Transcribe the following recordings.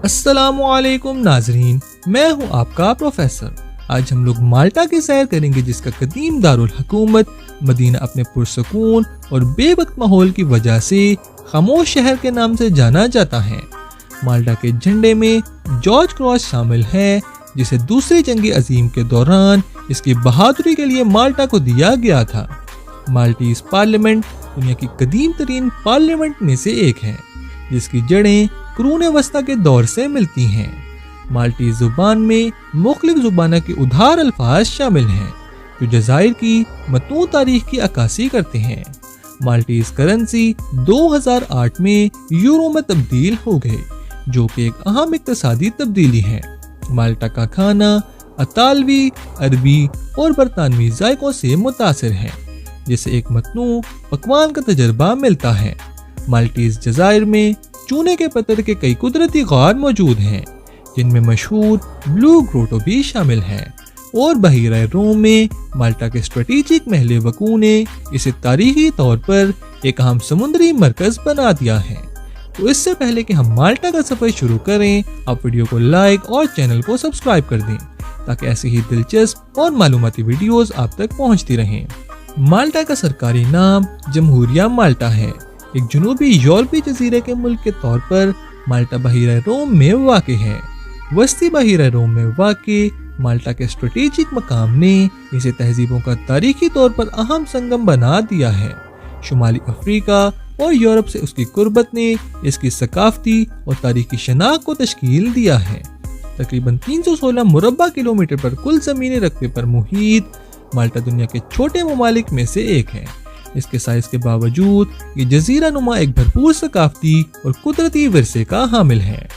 अस्सलामु अलैकुम नाजरीन, मैं हूं आपका प्रोफेसर। आज हम लोग माल्टा की सैर करेंगे, जिसका कदीम दारुल हुकूमत मदीना अपने पुरसकून और बेवक्त माहौल की वजह से खामोश शहर के नाम से जाना जाता है। माल्टा के झंडे में जॉर्ज क्रॉस शामिल है, जिसे दूसरी जंग अजीम के दौरान इसकी बहादुरी के लिए माल्टा को दिया गया था। माल्टीज पार्लियामेंट दुनिया की कदीम तरीन पार्लियामेंट में से एक है, जिसकी जड़ें कुरून वस्ता के दौर से मिलती हैं। माल्टीज जुबान में मुख्तलिफ जुबाना के उधार अल्फाज शामिल हैं, जो जज़ायर की मतनू तारीख की अक्कासी करते हैं। माल्टीज करेंसी 2008 में यूरो में तब्दील हो गई, जो कि एक अहम इक्तसादी तब्दीली है। माल्टा का खाना अतालवी, अरबी और बरतानवी जायकों से मुतासिर है, जिसे एक मतनू पकवान का तजर्बा मिलता है। माल्टीज जज़ायर में चूने के पत्थर के कई कुदरती गार मौजूद हैं, जिनमें मशहूर ब्लू ग्रोटो भी शामिल है। और बहीरा रोम में माल्टा के स्ट्रेटेजिक महल वकू ने इसे तारीखी तौर पर एक अहम समुद्री मरकज बना दिया है। तो इससे पहले कि हम माल्टा का सफर शुरू करें, आप वीडियो को लाइक और चैनल को सब्सक्राइब कर दें, ताकि ऐसी ही दिलचस्प और मालूमाती वीडियोस आप तक पहुंचती रहें। माल्टा का सरकारी नाम जमहूरिया माल्टा है। एक जनूबी यूरोपीय जजीरे के मुल्क के तौर पर माल्टा बहीरा रोम में वाक़ है। वस्ती बहीरा रोम में वाक़ माल्टा के स्ट्रेटेजिक मकाम ने इसे तहजीबों का तारीखी तौर पर अहम संगम बना दिया है। शुमाली अफ्रीका और यूरोप से उसकी कुर्बत ने इसकी सकाफती और तारीखी शनाख्त को तश्कील दिया है। तकरीबन 316 मुरब्बा किलोमीटर पर कुल ज़मीनी रकबे पर मुहीत माल्टा दुनिया के छोटे ममालिक में से एक है। इसके साइज के बावजूद ये जजीरा नुमा एक भरपूर सकाफती और कुदरती विरसे का हामिल है।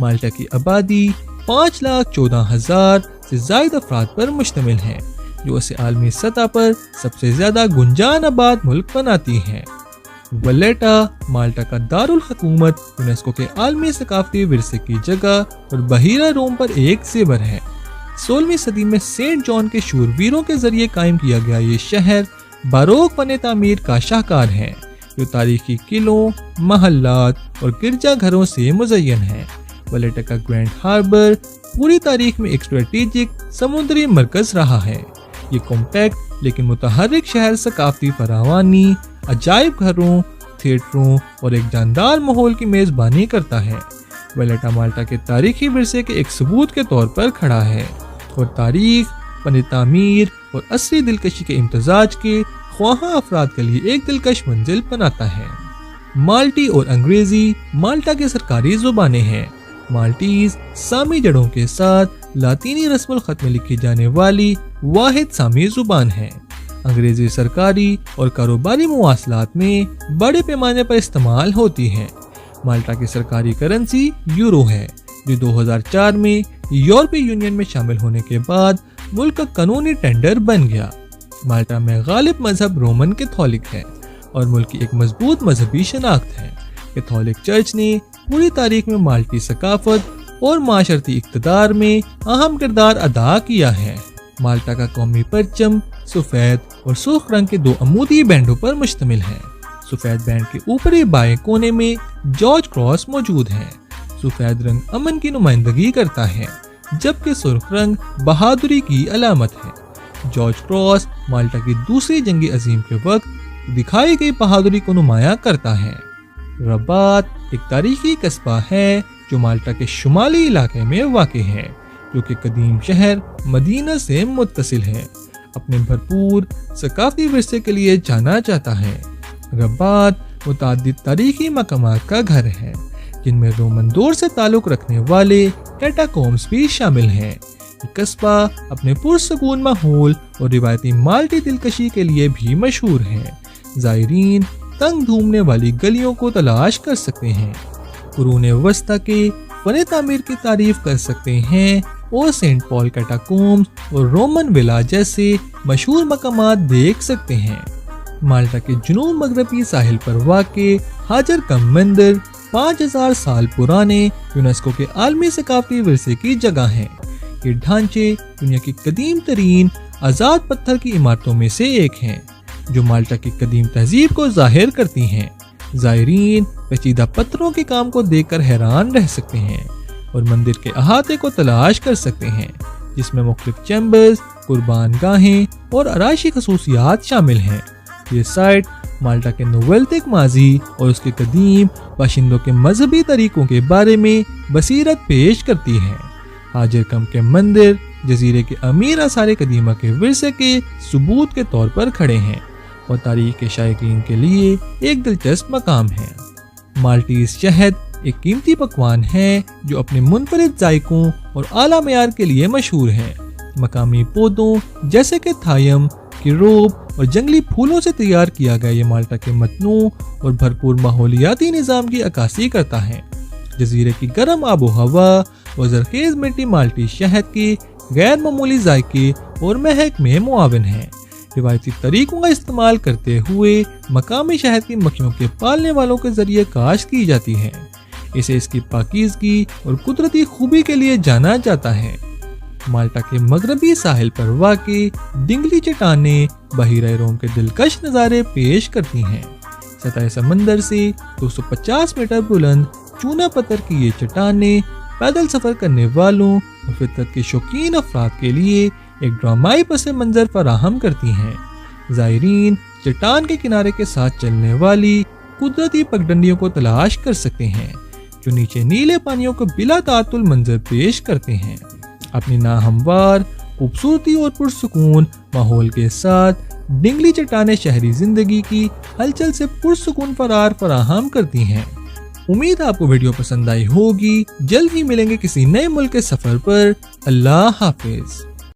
माल्टा की आबादी 5,14,000 से ज़ायद अफराद पर मुश्तमिल है, जो इसे आलमी सतह पर सबसे ज़्यादा गुंजान आबाद मुल्क बनाती है। वलेटा माल्टा का दारुल हुकूमत यूनेस्को के आलमी सकाफती विरसे की जगह और बहीरा रोम पर एक ज़ेवर है। 16वीं सदी में सेंट जॉन के शूरवीरों के जरिए कायम किया गया ये शहर बारोक फन तामीर का शाहकार है, जो तारीखी किलों, महल्लात और गिरजा घरों से मुज़य्यन है। वलेटा का ग्रैंड हार्बर पूरी तारीख में एक स्ट्रेटेजिक समुद्री मरकज रहा है। ये कॉम्पैक्ट लेकिन मुतहर्रिक शहर सकाफती फरावानी, अजायब घरों, थिएटरों और एक जानदार माहौल की मेज़बानी करता है। वलेटा माल्टा के तारीखी विरसे के एक सबूत के तौर पर खड़ा है और तारीख, फन तामीर और असली दिलकशी के इम्तजाज के ख्वाहा अफराद के लिए एक दिलकश मंजिल बनाता है। माल्टी और अंग्रेजी माल्टा की सरकारी जुबानें हैं। माल्टीज सामी जड़ों के साथ लातीनी रस्मुल खत में लिखी जाने वाली वाहिद सामी जुबान है। अंग्रेजी सरकारी और कारोबारी मुवासलात में बड़े पैमाने पर इस्तेमाल होती है। माल्टा की सरकारी करेंसी यूरो है, जो 2004 में यूरोपीय यूनियन में शामिल होने के बाद मुल्क का कानूनी टेंडर बन गया। माल्टा में गालिब मजहब रोमन कैथोलिक है और मुल्क की एक मजबूत मजहबी शनाख्त है। कैथोलिक चर्च ने पूरी तारीख में माल्टी सकाफत और माशरती इक़्तिदार में अहम किरदार अदा किया है। माल्टा का कौमी परचम सफ़ेद और सुर्ख रंग के दो अमूदी बैंडों पर मुश्तमिल है। सफ़ेद बैंड के ऊपरी बाएं कोने में जॉर्ज क्रॉस मौजूद है। सफ़ेद रंग अमन की नुमाइंदगी करता है, जबकि सुर्ख रंग बहादुरी की अलामत है। जॉर्ज क्रॉस माल्टा की दूसरी जंग अजीम के वक्त दिखाई गई बहादुरी को नुमाया करता है। रबात एक तारीखी कस्बा है, जो माल्टा के शुमाली इलाके में वाक़ है, जो कि कदीम शहर मदीना से मुत्तसिल है। अपने भरपूर सकाफती विरसे के लिए जाना जाता है। रबात मुताद्दिद तारीखी मकामात का घर है, जिनमें रोमन दौर से ताल्लुक़ रखने वाले कैटाकोम्स भी शामिल हैं। ये कस्बा अपने पुरसकून माहौल और रिवायती माल्टी दिलकशी के लिए भी मशहूर है। ज़ायरीन तंग घूमने वाली गलियों को तलाश कर सकते हैं, कुरून वस्ता के फन तामीर की तारीफ कर सकते हैं और सेंट पॉल कैटाकोम्स और रोमन विला जैसे मशहूर मकामात देख सकते हैं। माल्टा के जुनूब मगरबी साहिल पर वाक़े हाजर कम मंदिर 5000 साल पुराने यूनेस्को के आलमी सकाफती विरसे की जगह हैं। ये ढांचे दुनिया की कदीम तरीन आज़ाद पत्थर की इमारतों में से एक हैं, जो माल्टा की कदीम तहजीब को जाहिर करती हैं। ज़ायरीन पेचीदा पत्थरों के काम को देखकर हैरान रह सकते हैं। और मंदिर के अहाते को तलाश कर सकते हैं, जिसमें मुख्तलिफ चैम्बर्स, कुर्बान गाहें और आराइशी खसूसियात शामिल हैं। ये साइट माल्टा के नोवेल्थिक माजी और उसके कदीम बाशिंदों के मजहबी तरीकों के बारे में बसीरत पेश करती है। हाजिर कम के मंदिर जजीरे के अमीर आसार कदीमा के विरसे के सबूत के तौर पर खड़े हैं और तारीख के शायकीन के लिए एक दिलचस्प मकाम है। माल्टीज शहद एक कीमती पकवान है जो अपने मुनफरिद जायकों और आला मेयार के लिए मशहूर है। मकामी पौधों जैसे कि थायम, किरोब और जंगली फूलों से तैयार किया गया ये माल्टा के मतनू और भरपूर माहौलियाती निज़ाम की अक्कासी करता है। जजीरे की गर्म आबो हवा और जरखेज मिट्टी माल्टी शहद के गैर मामूली जायके और महक में मुआविन है। रिवायती तरीकों का इस्तेमाल करते हुए मकामी शहद की मक्खियों के पालने वालों के जरिए काश्त की जाती है। इसे इसकी पाकीज़गी और कुदरती खूबी के लिए जाना जाता है। माल्टा के मगरबी साहिल पर वाक़े डिंगली चट्टानें बहीरा रोम के दिलकश नज़ारे पेश करती हैं। सतह समंदर से 250 मीटर बुलंद चूना पत्थर की ये चट्टानें पैदल सफर करने वालों और फितरत के शौकीन अफराद के लिए एक ड्रामाई पस मंजर फराहम करती हैं। ज़ायरीन चट्टान के किनारे के साथ चलने वाली कुदरती पगडंडियों को तलाश कर सकते हैं, जो नीचे नीले पानियों को बिला तातुल मंजर पेश करते हैं। अपनी नाहमवार खूबसूरती और पुरसुकून माहौल के साथ डिंगली चट्टानें शहरी जिंदगी की हलचल से पुरसुकून फरार फराहम करती हैं। उम्मीद आपको वीडियो पसंद आई होगी। जल्द ही मिलेंगे किसी नए मुल्क के सफर पर। अल्लाह हाफिज।